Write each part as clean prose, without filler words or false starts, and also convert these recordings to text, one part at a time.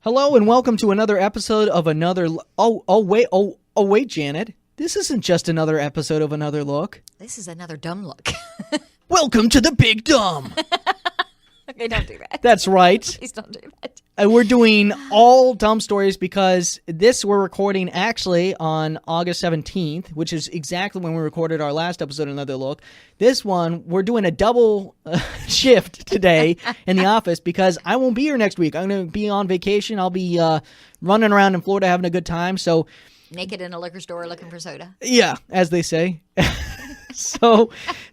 Hello and welcome to another episode of another. Wait, Janet. This isn't just another episode of Another Look. This is another dumb look. Welcome to the Big Dumb. Okay, don't do that. That's right. Please don't do that. We're doing all dumb stories because we're recording actually on August 17th, which is exactly when we recorded our last episode, Another Look. This one, we're doing a double shift today in the office because I won't be here next week. I'm going to be on vacation. I'll be running around in Florida having a good time. So naked in a liquor store looking for soda. Yeah, as they say. So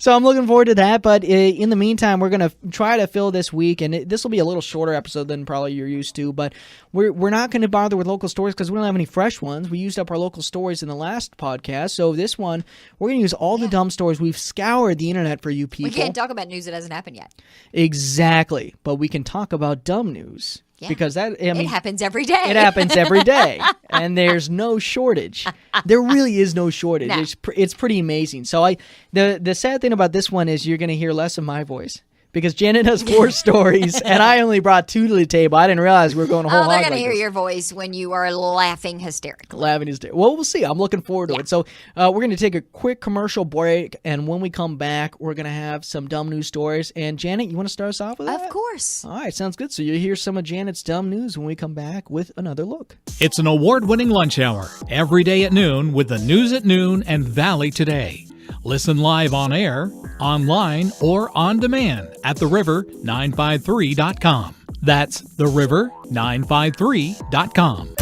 I'm looking forward to that, but in the meantime, we're going to try to fill this week, and this will be a little shorter episode than probably you're used to, but we're not going to bother with local stories because we don't have any fresh ones. We used up our local stories in the last podcast, so this one, we're going to use all the dumb stories. We've scoured the internet for you people. We can't talk about news that hasn't happened yet. Exactly, but we can talk about dumb news. Yeah. Because it happens every day. It happens every day, and there's no shortage. There really is no shortage. No. It's pretty amazing. So the sad thing about this one is you're going to hear less of my voice because Janet has 4 stories, and I only brought 2 to the table. I didn't realize we were going a whole hog they're going to like hear this. your voice when you are laughing hysterically. Laughing hysterically. Well, we'll see. I'm looking forward to it. So we're going to take a quick commercial break, and when we come back, we're going to have some dumb news stories. And Janet, you want to start us off with that? Of course. All right, sounds good. So you'll hear some of Janet's dumb news when we come back with Another Look. It's an award-winning lunch hour every day at noon with the News at Noon and Valley Today. Listen live on air, online, or on demand at theriver953.com. That's theriver953.com.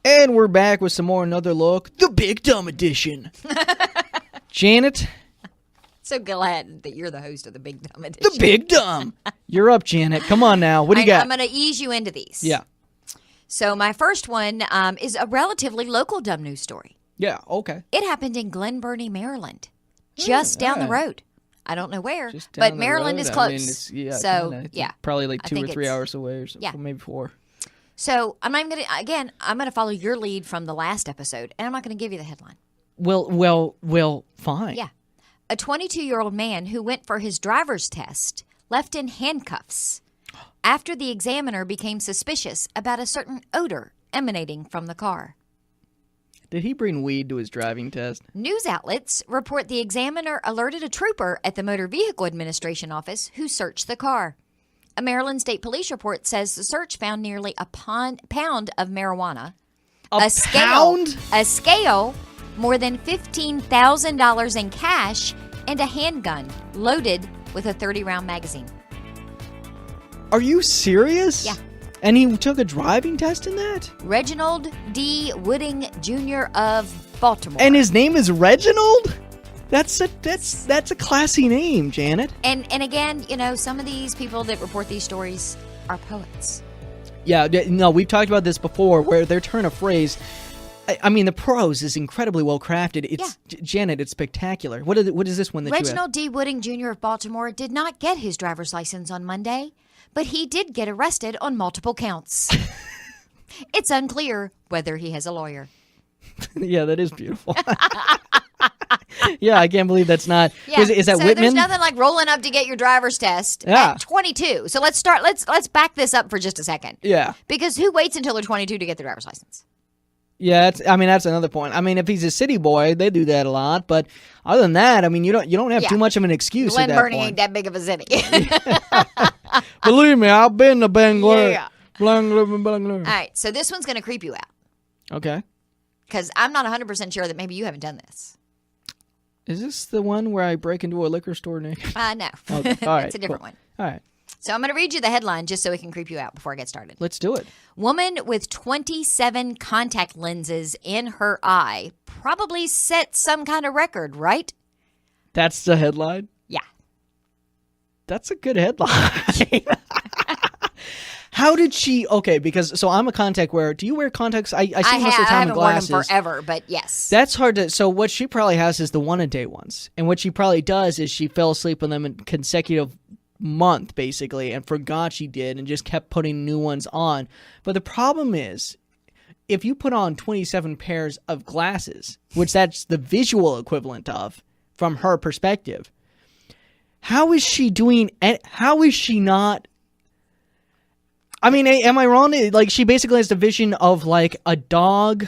And we're back with some more Another Look, the Big Dumb Edition. Janet. So glad that you're the host of the Big Dumb Edition. The Big Dumb. You're up, Janet. Come on now. What do you got? I'm going to ease you into these. Yeah. So my first one is a relatively local dumb news story. Yeah, okay. It happened in Glen Burnie, Maryland, just down the road. I don't know where, Just down but the Maryland road. is I close. mean, it's, so, it's probably like I 2 or think 3 it's- hours away or something, maybe 4. So I'm going to follow your lead from the last episode, and I'm not going to give you the headline. Well, fine. Yeah. A 22-year-old man who went for his driver's test left in handcuffs after the examiner became suspicious about a certain odor emanating from the car. Did he bring weed to his driving test? News outlets report the examiner alerted a trooper at the Motor Vehicle Administration office who searched the car. A Maryland State Police report says the search found nearly a pound of marijuana, A pound? a scale, more than $15,000 in cash, and a handgun loaded with a 30-round magazine. Are you serious? Yeah. And he took a driving test in that? Reginald D. Wooding Jr. of Baltimore. And his name is Reginald? That's a classy name, Janet. And again, some of these people that report these stories are poets. Yeah, no, we've talked about this before, where their turn of phrase. I mean, the prose is incredibly well crafted. It's Janet, it's spectacular. What is this one that Reginald D. Wooding Jr. of Baltimore did not get his driver's license on Monday, but he did get arrested on multiple counts. It's unclear whether he has a lawyer. Yeah, that is beautiful. Yeah, I can't believe that's not. Yeah. Is that so Whitman? There's nothing like rolling up to get your driver's test at 22. So let's back this up for just a second. Yeah. Because who waits until they're 22 to get their driver's license? Yeah, that's another point. I mean, if he's a city boy, they do that a lot. But other than that, I mean, you don't have too much of an excuse Glen at that Burnie point. ain't that big of a city. Believe me, I've been to Bangor. Yeah. Bangor. All right, so this one's going to creep you out. Okay. Because I'm not 100% sure that maybe you haven't done this. Is this the one where I break into a liquor store naked? No. Okay. All right. It's a different one. All right. So I'm going to read you the headline just so it can creep you out before I get started. Let's do it. Woman with 27 contact lenses in her eye probably set some kind of record, right? That's the headline? Yeah. That's a good headline. How did she? Okay, because so I'm a contact wearer. Do you wear contacts? I see most of the time haven't in glasses. worn them forever, but yes. That's hard to. So what she probably has is the one-a-day ones, and what she probably does is she fell asleep on them in consecutive month basically and forgot she did and just kept putting new ones on. But the problem is if you put on 27 pairs of glasses, which that's the visual equivalent of from her perspective, how is she doing? How is she not? I mean, am I wrong? Like, she basically has the vision of like a dog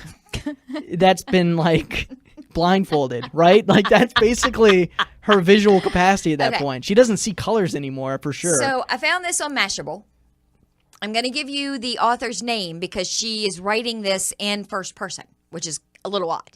that's been like blindfolded, right? Like, that's basically her visual capacity at that point. She doesn't see colors anymore, for sure. So I found this on Mashable. I'm going to give you the author's name because she is writing this in first person, which is a little odd.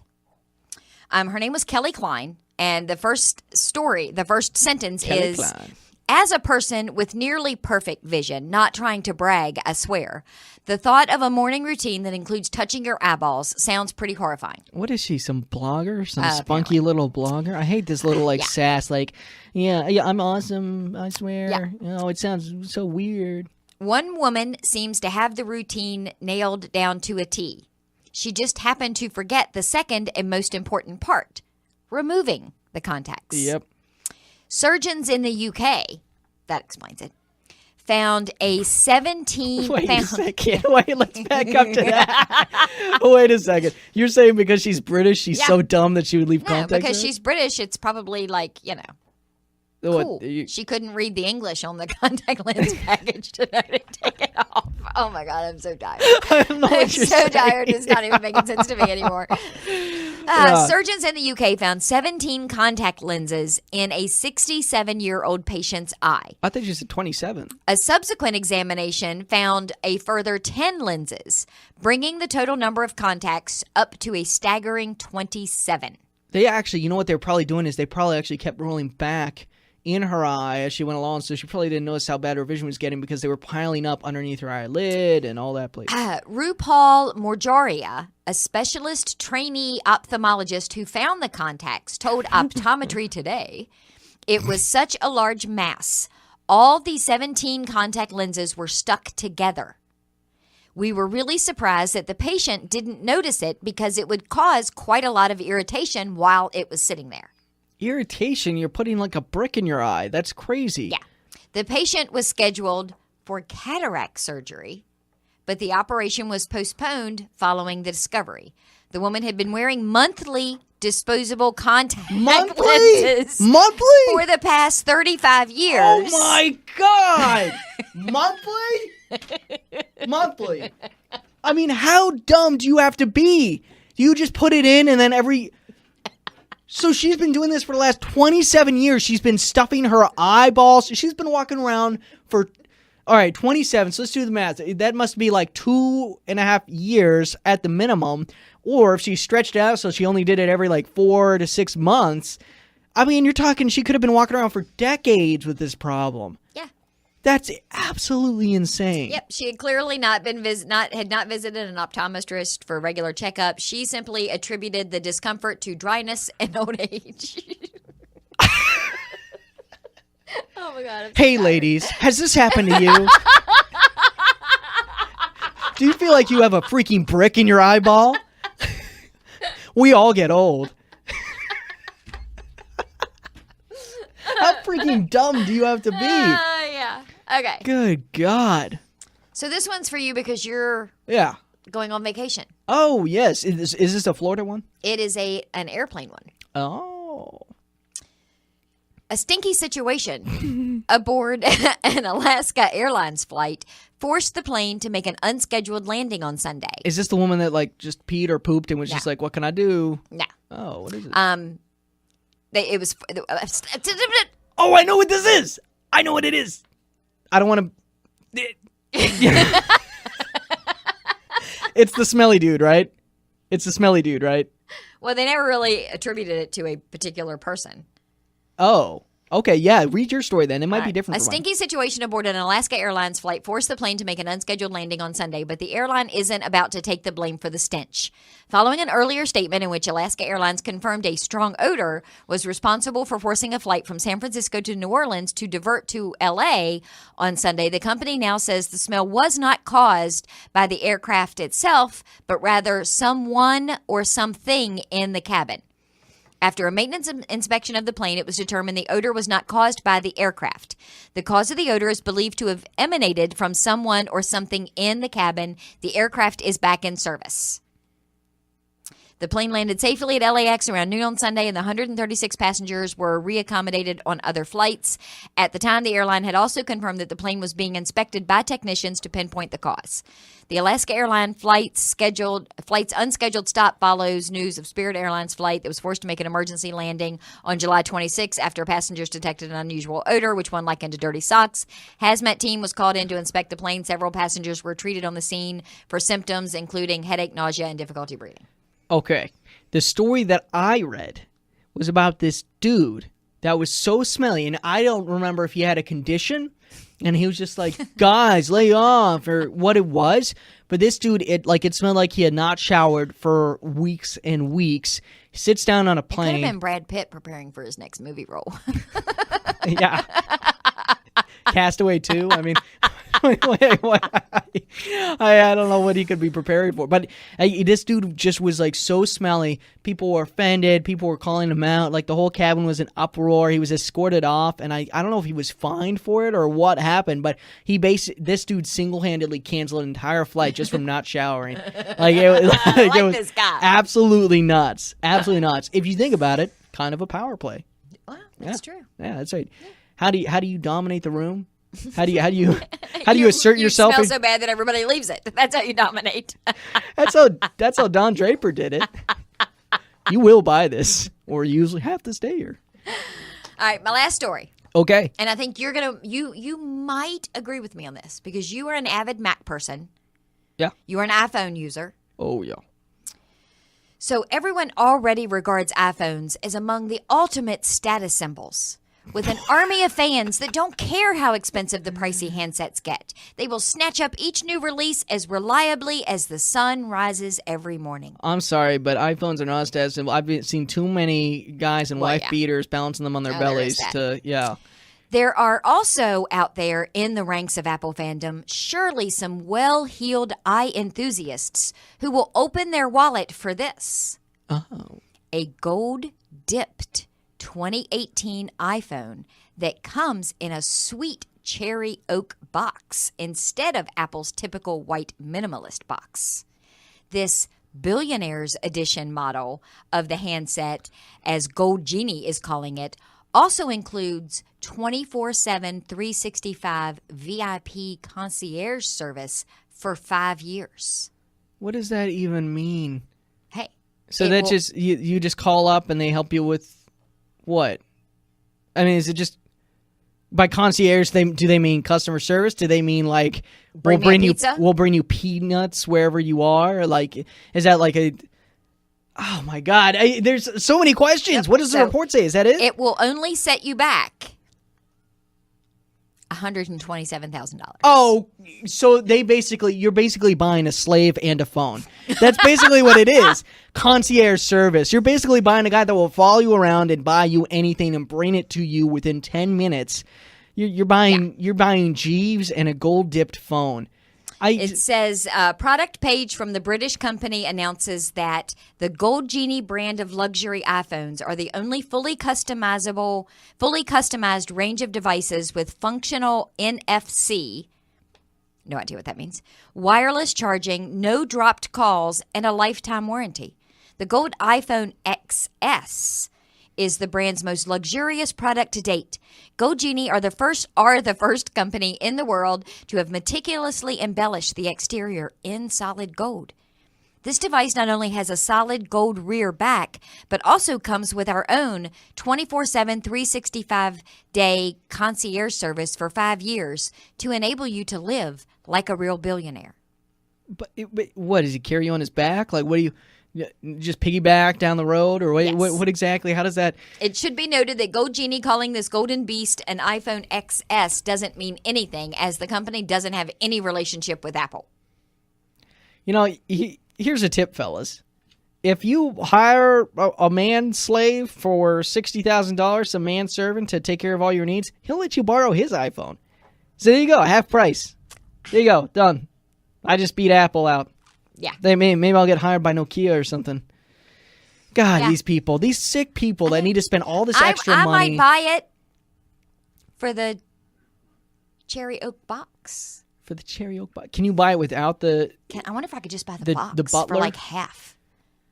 Her name was Kelly Klein, and the first sentence is, Klein. As a person with nearly perfect vision, not trying to brag, I swear, the thought of a morning routine that includes touching your eyeballs sounds pretty horrifying. What is she, some blogger? Some spunky little blogger? I hate this little, like, sass, like, yeah, I'm awesome, I swear. Yeah. It sounds so weird. One woman seems to have the routine nailed down to a T. She just happened to forget the second and most important part, removing the contacts. Yep. Surgeons in the UK, that explains it, found a 17 Wait pound... a second. Wait, let's back up to that. Wait a second. You're saying because she's British, she's so dumb that she would leave contacts? No, because she's British, it's probably like, cool. What, she couldn't read the English on the contact lens package to know to take it off. Oh my God, I'm so tired. I don't know what I'm you're so saying. tired. It's not even making sense to me anymore. Surgeons in the UK found 17 contact lenses in a 67-year-old patient's eye. I thought you said 27. A subsequent examination found a further 10 lenses, bringing the total number of contacts up to a staggering 27. They actually, you know what they're probably doing is they probably actually kept rolling back in her eye as she went along, so she probably didn't notice how bad her vision was getting because they were piling up underneath her eyelid and all that place. RuPaul Morjaria, a specialist trainee ophthalmologist who found the contacts, told Optometry Today it was such a large mass. All the 17 contact lenses were stuck together. We were really surprised that the patient didn't notice it because it would cause quite a lot of irritation while it was sitting there. Irritation? You're putting like a brick in your eye. That's crazy. Yeah. The patient was scheduled for cataract surgery, but the operation was postponed following the discovery. The woman had been wearing monthly disposable contact lenses for the past 35 years. Oh my God! Monthly? I mean, how dumb do you have to be? Do you just put it in and then So she's been doing this for the last 27 years. She's been stuffing her eyeballs. She's been walking around for, 27. So let's do the math. That must be like 2.5 years at the minimum. Or if she stretched it out so she only did it every like 4 to 6 months. I mean, you're talking she could have been walking around for decades with this problem. Yeah. That's absolutely insane. Yep, she had clearly not visited an optometrist for a regular checkup. She simply attributed the discomfort to dryness and old age. Oh my God! Hey, ladies, has this happened to you? Do you feel like you have a freaking brick in your eyeball? We all get old. How freaking dumb do you have to be? Yeah. Okay. Good God. So this one's for you because you're going on vacation. Oh, yes. Is this a Florida one? It is an airplane one. Oh. A stinky situation aboard an Alaska Airlines flight forced the plane to make an unscheduled landing on Sunday. Is this the woman that like just peed or pooped and was just like, what can I do? No. Oh, what is it? It was... Oh, I know what this is. I know what it is. I don't want to... It's the smelly dude, right? It's the smelly dude, right? Well, they never really attributed it to a particular person. Oh, okay. Yeah, read your story then. It might be different. A stinky situation aboard an Alaska Airlines flight forced the plane to make an unscheduled landing on Sunday, but the airline isn't about to take the blame for the stench. Following an earlier statement in which Alaska Airlines confirmed a strong odor was responsible for forcing a flight from San Francisco to New Orleans to divert to L.A. on Sunday, the company now says the smell was not caused by the aircraft itself, but rather someone or something in the cabin. After a maintenance inspection of the plane, it was determined the odor was not caused by the aircraft. The cause of the odor is believed to have emanated from someone or something in the cabin. The aircraft is back in service. The plane landed safely at LAX around noon on Sunday, and the 136 passengers were reaccommodated on other flights. At the time, the airline had also confirmed that the plane was being inspected by technicians to pinpoint the cause. The Alaska Airlines flight's unscheduled stop follows news of Spirit Airlines flight that was forced to make an emergency landing on July 26 after passengers detected an unusual odor, which one likened to dirty socks. Hazmat team was called in to inspect the plane. Several passengers were treated on the scene for symptoms, including headache, nausea, and difficulty breathing. Okay, the story that I read was about this dude that was so smelly, and I don't remember if he had a condition, and he was just like, guys, lay off, or what it was. But this dude, it smelled like he had not showered for weeks and weeks. He sits down on a plane. It could have been Brad Pitt preparing for his next movie role. Yeah. Castaway 2, I mean... I don't know what he could be preparing for, but this dude just was like so smelly. People were offended. People were calling him out. Like the whole cabin was in uproar. He was escorted off, and I don't know if he was fined for it or what happened, but this dude single-handedly canceled an entire flight just from not showering. It was this guy. Absolutely nuts. Absolutely nuts. If you think about it, kind of a power play. Well, that's true. Yeah, that's right. Yeah. How do you dominate the room? How do you assert yourself? You smell so bad that everybody leaves it. That's how you dominate. That's how Don Draper did it. You will buy this, or you usually have to stay here. All right, my last story. Okay. And I think you might agree with me on this because you are an avid Mac person. Yeah. You are an iPhone user. Oh yeah. So everyone already regards iPhones as among the ultimate status symbols. With an army of fans that don't care how expensive the pricey handsets get. They will snatch up each new release as reliably as the sun rises every morning. I'm sorry, but iPhones are not a status symbol. I've seen too many guys in wife beaters balancing them on their bellies. There are also out there in the ranks of Apple fandom, surely some well-heeled eye enthusiasts who will open their wallet for this. Oh. A gold-dipped 2018 iPhone that comes in a sweet cherry oak box instead of Apple's typical white minimalist box. This billionaire's edition model of the handset, as Gold Genie is calling it, also includes 24/7 365 VIP concierge service for 5 years. What does that even mean? Hey. So you just call up and they help you with what? I mean, is it just by concierge? Do they mean customer service? Do they mean like we'll bring you peanuts wherever you are? Like, is that like a? Oh my God! There's so many questions. What does the report say? Is that it? It will only set you back $127,000. Oh, so you're basically buying a slave and a phone. That's basically what it is. Concierge service. You're basically buying a guy that will follow you around and buy you anything and bring it to you within 10 minutes. You're buying Jeeves and a gold dipped phone. It says product page from the British company announces that the Gold Genie brand of luxury iPhones are the only fully customized range of devices with functional NFC. No idea what that means. Wireless charging, no dropped calls, and a lifetime warranty. The Gold iPhone XS is the brand's most luxurious product to date. Gold Genie are the first company in the world to have meticulously embellished the exterior in solid gold. This device not only has a solid gold rear back, but also comes with our own 24/7 365-day concierge service for 5 years to enable you to live like a real billionaire. But what, does he carry you on his back? Like, what do you... just piggyback down the road, or what exactly? How does that? It should be noted that Gold Genie calling this golden beast an iPhone XS doesn't mean anything, as the company doesn't have any relationship with Apple. You know, here's a tip, fellas. If you hire a man slave for $60,000, a man servant to take care of all your needs, he'll let you borrow his iPhone. So there you go, half price. There you go, done. I just beat Apple out. Yeah. Maybe I'll get hired by Nokia or something. God, Yeah. these people, these sick people that need to spend all this extra I money. might buy it for the cherry oak box. For the cherry oak box. Can you buy it without the... I wonder if I could just buy the The box butler? for like half.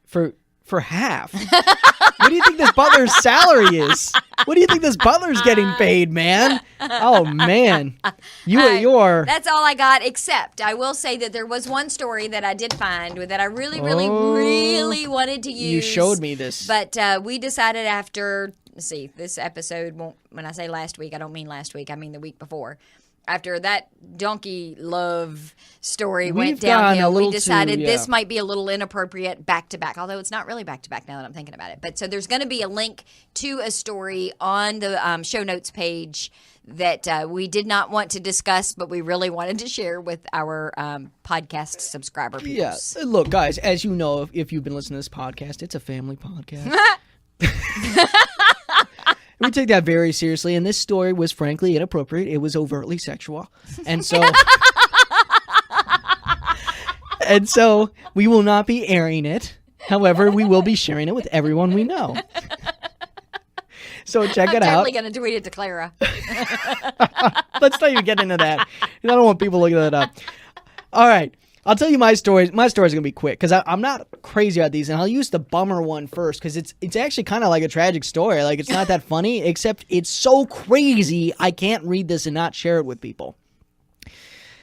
For half? What do you think this butler's salary is? What do you think this butler's getting paid, man? Oh, man. You are... That's all I got, except I will say that there was one story that I did find that I really, really, really wanted to use. You showed me this. But we decided after, let's see, this episode won't, when I say last week, I don't mean last week, I mean the week before. After that donkey love story went downhill, we decided this might be a little inappropriate back-to-back, although it's not really back-to-back now that I'm thinking about it. But so there's going to be a link to a story on the show notes page that we did not want to discuss, but we really wanted to share with our podcast subscriber people. Yeah. Look, guys, as you know, if you've been listening to this podcast, it's a family podcast. We take that very seriously, and this story was frankly inappropriate. It was overtly sexual. And so we will not be airing it. However, we will be sharing it with everyone we know. So check it out. I'm totally going to tweet it to Clara. Let's not even get into that. I don't want people looking that up. All right. I'll tell you my story. My story is going to be quick because I'm not crazy about these, and I'll use the bummer one first because it's actually kind of like a tragic story. Like, it's not that funny, except it's so crazy I can't read this and not share it with people.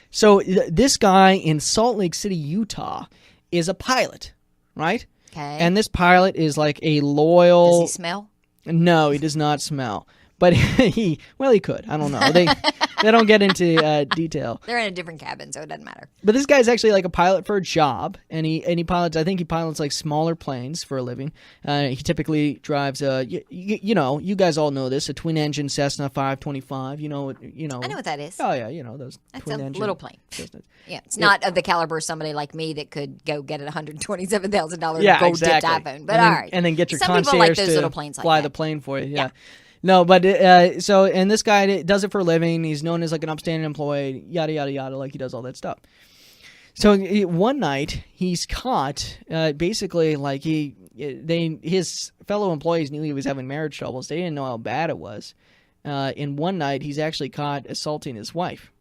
So this guy in Salt Lake City, Utah, is a pilot, right? Okay. And this pilot is like a loyal... Does he smell? No, he does not smell. But he could. I don't know. They don't get into detail. They're in a different cabin, so it doesn't matter. But this guy's actually like a pilot for a job, and he pilots. I think he pilots like smaller planes for a living. He typically drives you know, you guys all know this, a twin-engine Cessna 525. You know. I know what that is. Oh yeah, you know those. That's twin-engine a little plane. Cessnas. Yeah, it's not of the caliber of somebody like me that could go get a $127,000 Yeah, gold-tipped exactly. iPhone. But all right, and then get your some concierge people like those to little planes like fly that. the plane for you. Yeah. No, but and this guy does it for a living. He's known as like an upstanding employee, yada yada yada. Like he does all that stuff. So one night he's caught. Basically, like his fellow employees knew he was having marriage troubles. They didn't know how bad it was. And one night he's actually caught assaulting his wife.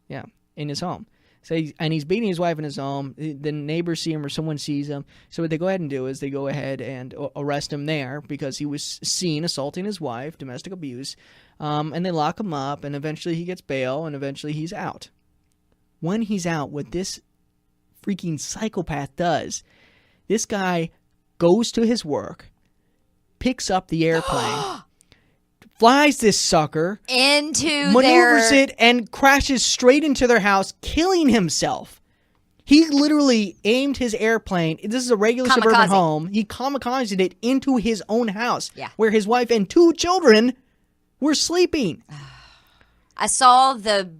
Yeah, in his home. So he's beating his wife in his home. The neighbors see him or someone sees him. So what they go ahead and do is they go ahead and arrest him there because he was seen assaulting his wife, domestic abuse. And they lock him up, and eventually he gets bail, and eventually he's out. When he's out, what this freaking psychopath does, this guy goes to his work, picks up the airplane, flies this sucker, maneuvers it, and crashes straight into their house, killing himself. He literally aimed his airplane. This is a regular suburban home. He kamikazed it into his own house, where his wife and 2 children were sleeping. I saw the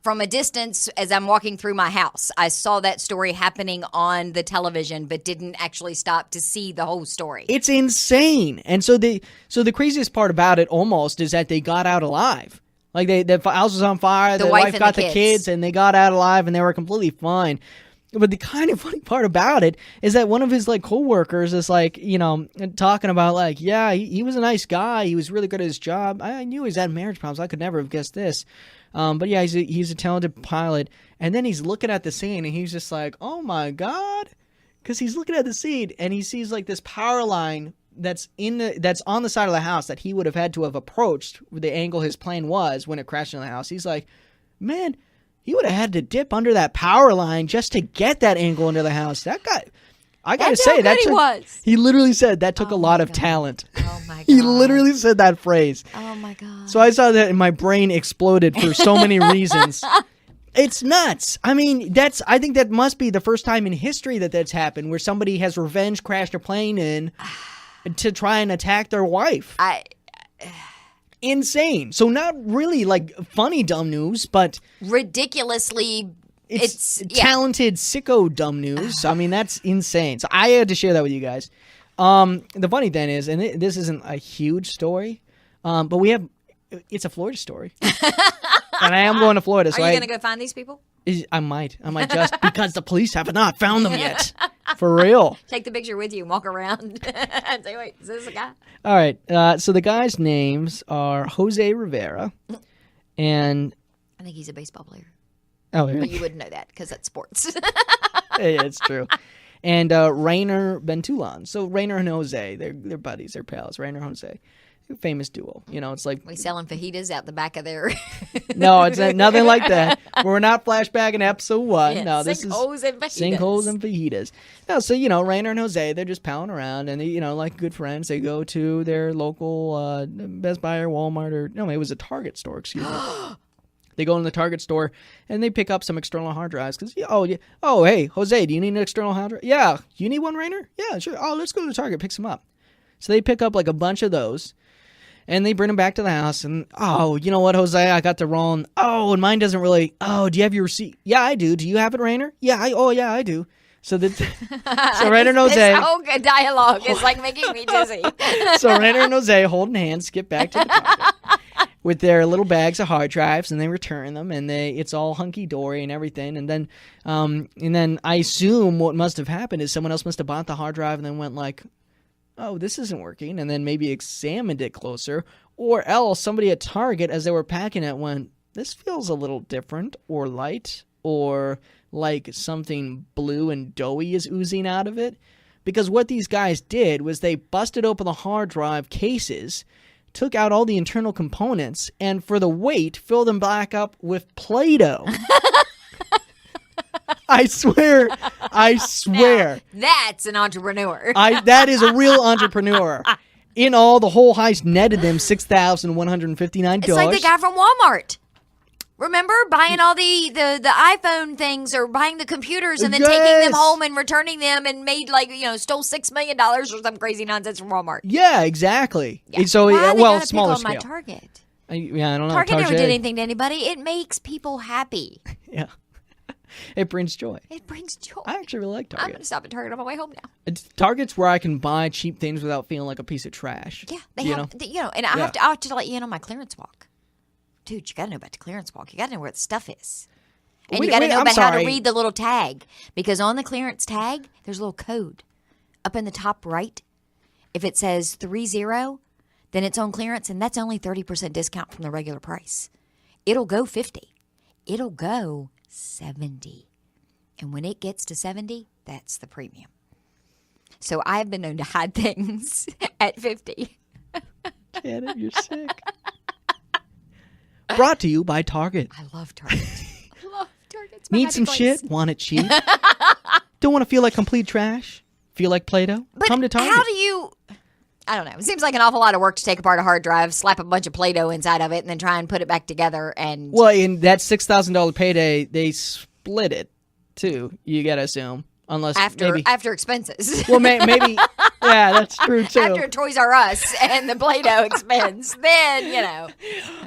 from a distance as I'm walking through my house. I saw that story happening on the television, but didn't actually stop to see the whole story. It's insane. And so the craziest part about it almost is that they got out alive. Like the house was on fire, the wife got the kids, and they got out alive, and they were completely fine. But the kind of funny part about it is that one of his like coworkers is like, you know, talking about like, yeah, he was a nice guy. He was really good at his job. I knew he was had marriage problems. I could never have guessed this. But yeah, he's a talented pilot. And then he's looking at the scene, and he's just like, oh my God. Because he's looking at the scene, and he sees like this power line that's on the side of the house that he would have had to have approached with the angle his plane was when it crashed into the house. He's like, man, he would have had to dip under that power line just to get that angle into the house. That guy, I gotta say, he literally said that took a lot of talent. Oh my God. He literally said that phrase. Oh my God. So I saw that and my brain exploded for so many reasons. It's nuts. I mean, I think that must be the first time in history that that's happened, where somebody has revenge crashed a plane in to try and attack their wife. Insane. So not really like funny dumb news, but ridiculously it's talented sicko dumb news. I mean, that's insane. So I had to share that with you guys. The funny thing is, and this isn't a huge story, but it's a Florida story. And I am going to Florida. Are you going to go find these people? I might just because the police have not found them yet. For real. Take the picture with you and walk around and say, wait, is this a guy? All right. So the guys' names are Jose Rivera and... I think he's a baseball player. Oh, yeah. But you wouldn't know that because that's sports. Yeah, it's true. And Rainer Bentulan. So Rainer and Jose, they're buddies, they're pals. Rainer and Jose. Famous duo. You know, it's like... We selling fajitas out the back of their... No, it's nothing like that. We're not flashbacking episode 1. Yeah, no, this is... sinkholes and fajitas. Sinkholes and fajitas. No, so, you know, Rainer and Jose, they're just palling around. And, they, you know, like good friends, they go to their local Best Buy or Walmart or... No, it was a Target store, excuse me. They go in the Target store and they pick up some external hard drives. Because, oh, hey, Jose, do you need an external hard drive? Yeah. You need one, Rainer? Yeah, sure. Oh, let's go to Target, pick some up. So they pick up like a bunch of those. And they bring them back to the house, and, oh, you know what, Jose, I got the wrong, oh, and mine doesn't really, oh, do you have your receipt? Yeah, I do. Do you have it, Rainer? Yeah, I do. So Rainer and Jose. This whole dialogue is like making me dizzy. So Rainer and Jose, holding hands, get back to the Target with their little bags of hard drives, and they return them, and it's all hunky-dory and everything. And then I assume what must have happened is someone else must have bought the hard drive and then went like, oh, this isn't working, and then maybe examined it closer, or else somebody at Target, as they were packing it, went, this feels a little different, or light, or like something blue and doughy is oozing out of it. Because what these guys did was they busted open the hard drive cases, took out all the internal components, and for the weight, filled them back up with Play-Doh. I swear. Now, that's an entrepreneur. That is a real entrepreneur. In all, the whole heist netted them $6,159. It's like the guy from Walmart. Remember buying all the iPhone things or buying the computers and then taking them home and returning them and made stole $6 million or some crazy nonsense from Walmart. Yeah, exactly. Yeah. So smaller scale. My Target. I don't know. Target never did anything to anybody. It makes people happy. Yeah. It brings joy. It brings joy. I actually really like Target. I'm going to stop at Target on my way home now. Target's where I can buy cheap things without feeling like a piece of trash. Yeah, they have, and I have to let you in on my clearance walk. Dude, you got to know about the clearance walk. You got to know where the stuff is. And you got to know about how to read the little tag. Because on the clearance tag, there's a little code. Up in the top right, if it says 30, then it's on clearance, and that's only 30% discount from the regular price. It'll go 50. It'll go 70. And when it gets to 70, that's the premium. So I've been known to hide things at 50. Janet, you're sick. Brought to you by Target. I love Target. I love Target. It's my Need happy some place. shit? Want it cheap? Don't want to feel like complete trash? Feel like Play-Doh? But come to Target. How do you... I don't know. It seems like an awful lot of work to take apart a hard drive, slap a bunch of Play-Doh inside of it, and then try and put it back together. And well, in that $6,000 payday, they split it too. You gotta assume, unless after expenses. Well, maybe. Yeah, that's true too. After Toys R Us and the Play-Doh expense, then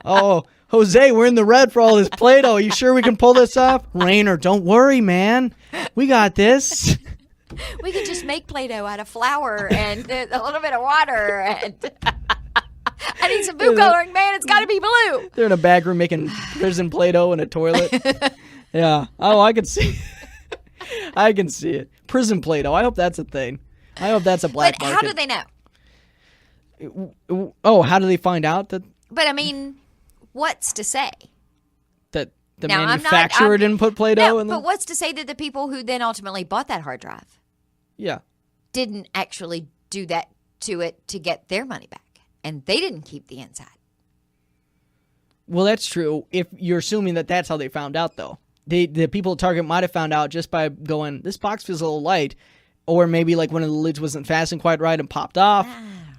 Oh, Jose, we're in the red for all this Play-Doh. Are you sure we can pull this off? Rainer, don't worry, man. We got this. We could just make Play-Doh out of flour and a little bit of water. And I need some food coloring, man. It's got to be blue. They're in a back room making prison Play-Doh in a toilet. Yeah. Oh, I can see. I can see it. Prison Play-Doh. I hope that's a thing. I hope that's a black market. How do they know? Oh, how do they find out that? But I mean, what's to say? That the manufacturer didn't put Play-Doh in them? But what's to say that the people who then ultimately bought that hard drive didn't actually do that to it to get their money back? And they didn't keep the inside. Well, that's true. If you're assuming that that's how they found out, though. The people at Target might have found out just by going, this box feels a little light. Or maybe like one of the lids wasn't fastened quite right and popped off.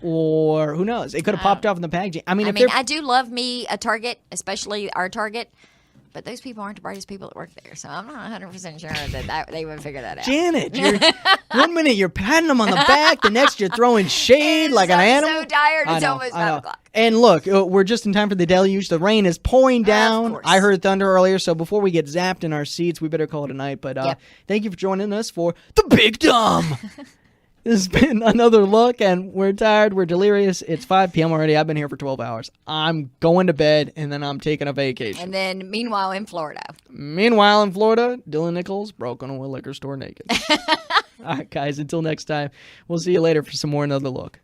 Or who knows? It could have popped off in the packaging. I mean, I do love me a Target, especially our Target. But those people aren't the brightest people that work there. So I'm not 100% sure that they would figure that out. Janet, one minute you're patting them on the back, the next you're throwing shade like an animal. I'm so tired. It's almost 5 o'clock. And look, we're just in time for the deluge. The rain is pouring down. Of course. I heard thunder earlier, so before we get zapped in our seats, we better call it a night. But thank you for joining us for The Big Dumb. This has been another look, and we're tired. We're delirious. It's 5 p.m. already. I've been here for 12 hours. I'm going to bed, and then I'm taking a vacation. And then, meanwhile, in Florida, Dylan Nichols broke into a liquor store naked. All right, guys, until next time, we'll see you later for some more Another Look.